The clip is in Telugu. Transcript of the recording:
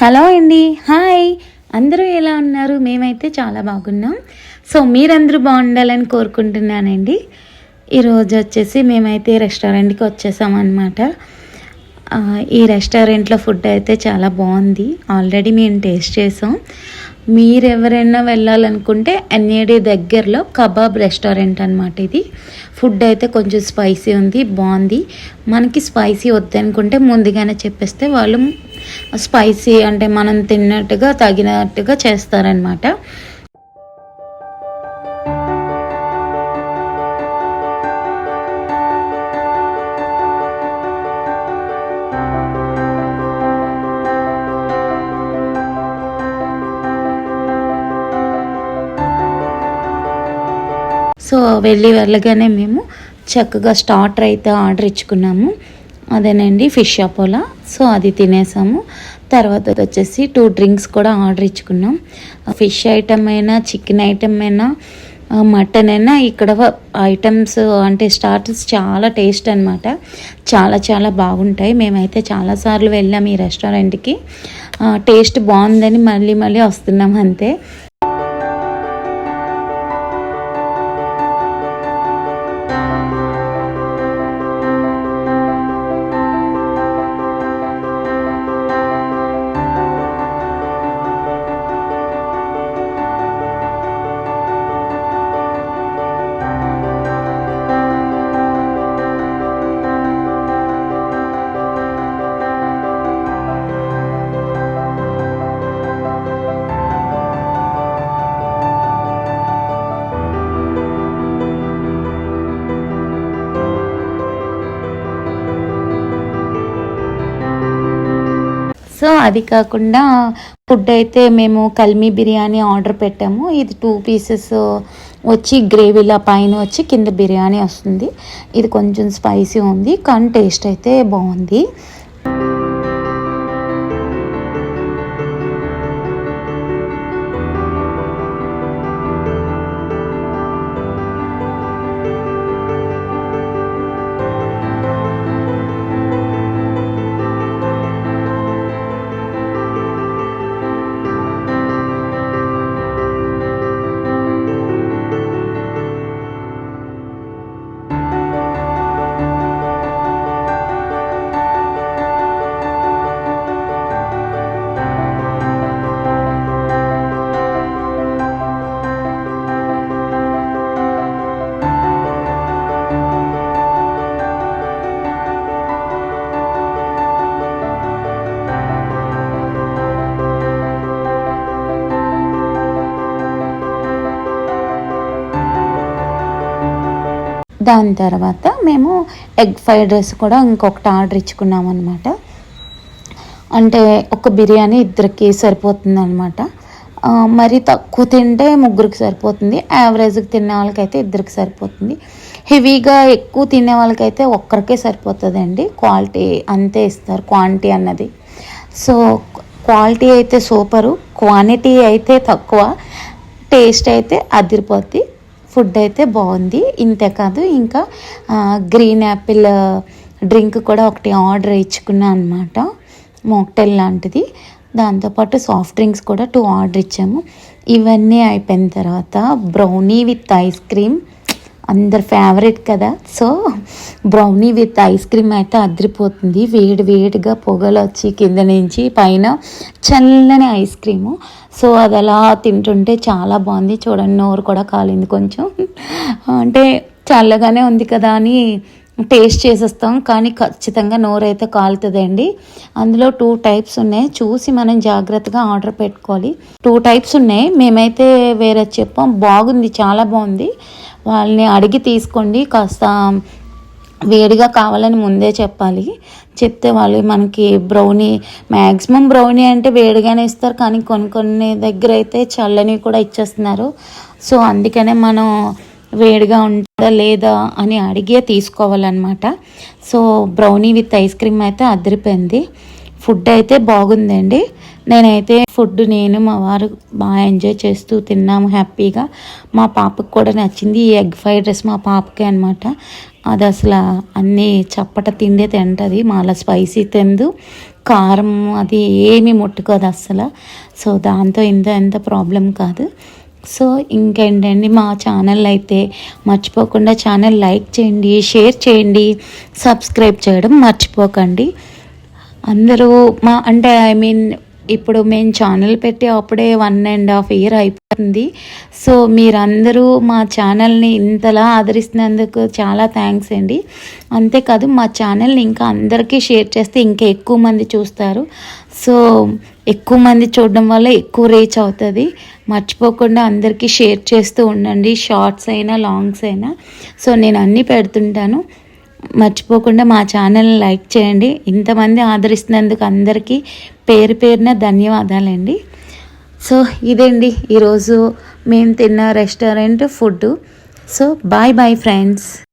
హలో అండి, హాయ్. అందరూ ఎలా ఉన్నారు? మేమైతే చాలా బాగున్నాం. సో మీరందరూ బాగుండాలని కోరుకుంటున్నానండి. ఈరోజు వచ్చేసి మేమైతే రెస్టారెంట్కి వచ్చేసామన్నమాట. ఈ రెస్టారెంట్లో ఫుడ్ అయితే చాలా బాగుంది. ఆల్రెడీ మేము టేస్ట్ చేసాం. మీరు ఎవరైనా వెళ్ళాలనుకుంటే ఎన్ఏడి దగ్గరలో కబాబ్ రెస్టారెంట్ అనమాట. ఇది ఫుడ్ అయితే కొంచెం స్పైసీ ఉంది, బాగుంది. మనకి స్పైసీ వద్దనుకుంటే ముందుగానే చెప్పేస్తే వాళ్ళు స్పైసీ అంటే మనం తిన్నట్టుగా తగినట్టుగా చేస్తారనమాట. సో వెళ్ళగానే మేము చక్కగా స్టార్టర్ అయితే ఆర్డర్ ఇచ్చుకున్నాము. అదేనండి ఫిష్ అపోలా. సో అది తినేసాము. తర్వాత వచ్చేసి 2 డ్రింక్స్ కూడా ఆర్డర్ ఇచ్చుకున్నాం. ఫిష్ ఐటమ్ అయినా, చికెన్ ఐటమ్ అయినా, మటన్ అయినా ఇక్కడ ఐటమ్స్ అంటే స్టార్టర్స్ చాలా టేస్ట్ అనమాట. చాలా చాలా బాగుంటాయి. మేమైతే చాలాసార్లు వెళ్ళాము ఈ రెస్టారెంట్కి. టేస్ట్ బాగుందని మళ్ళీ మళ్ళీ వస్తున్నాం అంతే. సో అది కాకుండా ఫుడ్ అయితే మేము కల్మీ బిర్యానీ ఆర్డర్ పెట్టాము. ఇది 2 పీసెస్ వచ్చి గ్రేవీలా పైన వచ్చి కింద బిర్యానీ వస్తుంది. ఇది కొంచెం స్పైసీ ఉంది కానీ టేస్ట్ అయితే బాగుంది. దాని తర్వాత మేము ఎగ్ ఫ్రైడ్ రైస్ కూడా ఇంకొకటి ఆర్డర్ ఇచ్చుకున్నాం అనమాట. అంటే ఒక బిర్యానీ ఇద్దరికి సరిపోతుంది అనమాట. మరి తక్కువ తింటే ముగ్గురికి సరిపోతుంది. యావరేజ్కి తినే వాళ్ళకైతే ఇద్దరికి సరిపోతుంది. హెవీగా ఎక్కువ తినే వాళ్ళకైతే ఒక్కరికే సరిపోతుందండి. క్వాలిటీ అంతే ఇస్తారు, క్వాంటిటీ అన్నది. సో క్వాలిటీ అయితే సూపరు, క్వాంటిటీ అయితే తక్కువ, టేస్ట్ అయితే అదిరిపోద్ది. ఫుడ్ అయితే బాగుంది. ఇంతే కాదు, ఇంకా గ్రీన్ యాపిల్ డ్రింక్ కూడా ఒకటి ఆర్డర్ ఇచ్చుకున్నాను అనమాట, మాక్టైల్ లాంటిది. దాంతోపాటు సాఫ్ట్ డ్రింక్స్ కూడా 2 ఆర్డర్ ఇచ్చాము. ఇవన్నీ అయిపోయిన తర్వాత బ్రౌనీ విత్ ఐస్ క్రీమ్, అందరి ఫేవరెట్ కదా. So brownie with ice cream అయితే అదిరిపోతుంది. వేడి వేడిగా పొగలు వచ్చి కింద నుంచి పైన చల్లని ఐస్ క్రీము. సో అది అలా తింటుంటే చాలా బాగుంది. చూడండి, నోరు కూడా కాలింది కొంచెం. అంటే చల్లగానే ఉంది కదా అని టేస్ట్ చేసేస్తాం, కానీ ఖచ్చితంగా నోరు అయితే కాలుతుందండి. అందులో 2 టైప్స్ ఉన్నాయి, చూసి మనం జాగ్రత్తగా ఆర్డర్ పెట్టుకోవాలి. 2 టైప్స్ ఉన్నాయి. మేమైతే వేరే చెప్పాం, బాగుంది, చాలా బాగుంది. వాళ్ళని అడిగి తీసుకోండి. కాస్త వేడిగా కావాలని ముందే చెప్పాలి. చెప్తే వాళ్ళు మనకి బ్రౌనీ, మ్యాక్సిమం బ్రౌనీ అంటే వేడిగానే ఇస్తారు, కానీ కొన్ని దగ్గర అయితే చల్లని కూడా ఇచ్చేస్తున్నారు. సో అందుకనే మనం వేడిగా ఉంటుందా లేదా అని అడిగే తీసుకోవాలన్నమాట. So brownie with ice cream అయితే అదిరిపోయింది. ఫుడ్ అయితే బాగుందండి. నేనైతే నేను మా వారు బాగా ఎంజాయ్ చేస్తూ తిన్నాము హ్యాపీగా. మా పాపకు కూడా నచ్చింది. ఈ ఎగ్ ఫ్రైడ్ రైస్ మా పాపకే అనమాట. అది అసలు అన్నీ చప్పట తిండే తింటుంది, మళ్ళీ స్పైసీ తిందు, కారం అది ఏమీ ముట్టుకోదు అస్సలు. సో దాంతో ఎంత ప్రాబ్లం కాదు. సో ఇంకేంటండి, మా ఛానల్ అయితే మర్చిపోకుండా ఛానల్ లైక్ చేయండి, షేర్ చేయండి, సబ్స్క్రైబ్ చేయడం మర్చిపోకండి. అందరూ అంటే ఇప్పుడు మేము ఛానల్ పెట్టి అప్పుడే 1.5 year అయిపోతుంది. సో మీరందరూ మా ఛానల్ని ఇంతలా ఆదరిస్తున్నందుకు చాలా థ్యాంక్స్ అండి. అంతేకాదు మా ఛానల్ని ఇంకా అందరికీ షేర్ చేస్తే ఇంకా ఎక్కువ మంది చూస్తారు. సో ఎక్కువ మంది చూడడం వల్ల ఎక్కువ రీచ్ అవుతుంది. మర్చిపోకుండా అందరికీ షేర్ చేస్తూ ఉండండి, షార్ట్స్ అయినా లాంగ్స్ అయినా. సో నేను అన్నీ పెడుతుంటాను, మర్చిపోకుండా మా ఛానల్ని లైక్ చేయండి. ఇంతమంది ఆదరిస్తున్నందుకు అందరికీ పేరు పేరున ధన్యవాదాలండి. సో ఇదండి ఈరోజు మేము తిన్న restaurant food. So bye friends.